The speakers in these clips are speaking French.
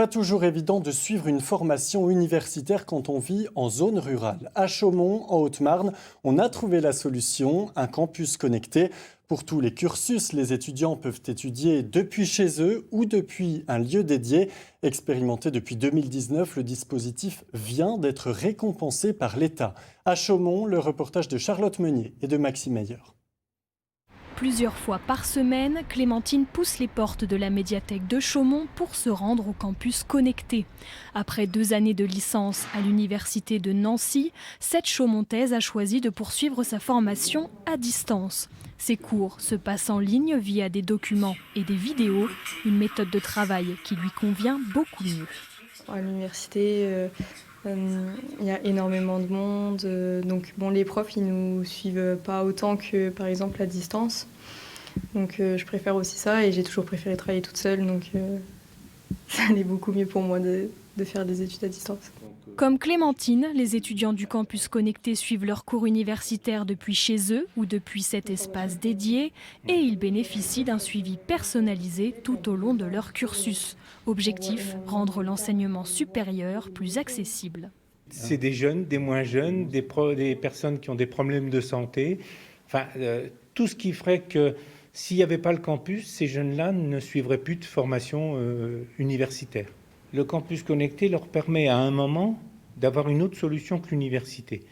Pas toujours évident de suivre une formation universitaire quand on vit en zone rurale. À Chaumont, en Haute-Marne, on a trouvé la solution, un campus connecté. Pour tous les cursus, les étudiants peuvent étudier depuis chez eux ou depuis un lieu dédié. Expérimenté depuis 2019, le dispositif vient d'être récompensé par l'État. À Chaumont, le reportage de Charlotte Meunier et de Maxime Meyer. Plusieurs fois par semaine, Clémentine pousse les portes de la médiathèque de Chaumont pour se rendre au campus connecté. Après 2 années de licence à l'université de Nancy, cette Chaumontaise a choisi de poursuivre sa formation à distance. Ses cours se passent en ligne via des documents et des vidéos, une méthode de travail qui lui convient beaucoup mieux. À l'université, il y a énormément de monde, donc bon, les profs ils nous suivent pas autant que par exemple à distance, donc je préfère aussi ça et j'ai toujours préféré travailler toute seule, donc ça allait beaucoup mieux pour moi de faire des études à distance. Comme Clémentine, les étudiants du campus connecté suivent leurs cours universitaires depuis chez eux ou depuis cet espace dédié et ils bénéficient d'un suivi personnalisé tout au long de leur cursus. Objectif, rendre l'enseignement supérieur plus accessible. C'est des jeunes, des moins jeunes, des personnes qui ont des problèmes de santé, enfin tout ce qui ferait que s'il n'y avait pas le campus, ces jeunes-là ne suivraient plus de formation universitaire. Le campus connecté leur permet à un moment d'avoir une autre solution que l'université.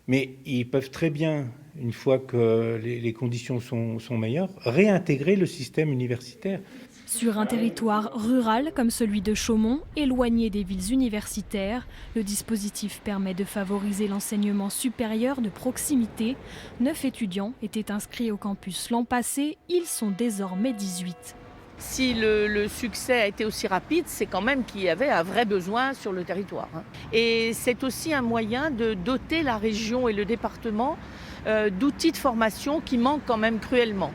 Mais ils peuvent très bien, une fois que les conditions sont meilleures, réintégrer le système universitaire. Sur un territoire rural comme celui de Chaumont, éloigné des villes universitaires, le dispositif permet de favoriser l'enseignement supérieur de proximité. 9 étudiants étaient inscrits au campus l'an passé, ils sont désormais 18. Si le succès a été aussi rapide, c'est quand même qu'il y avait un vrai besoin sur le territoire. Et c'est aussi un moyen de doter la région et le département d'outils de formation qui manquent quand même cruellement.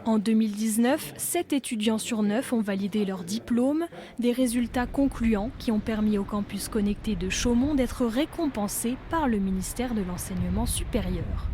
En 2019, 7 étudiants sur 9 ont validé leur diplôme, des résultats concluants qui ont permis au campus connecté de Chaumont d'être récompensé par le ministère de l'Enseignement supérieur.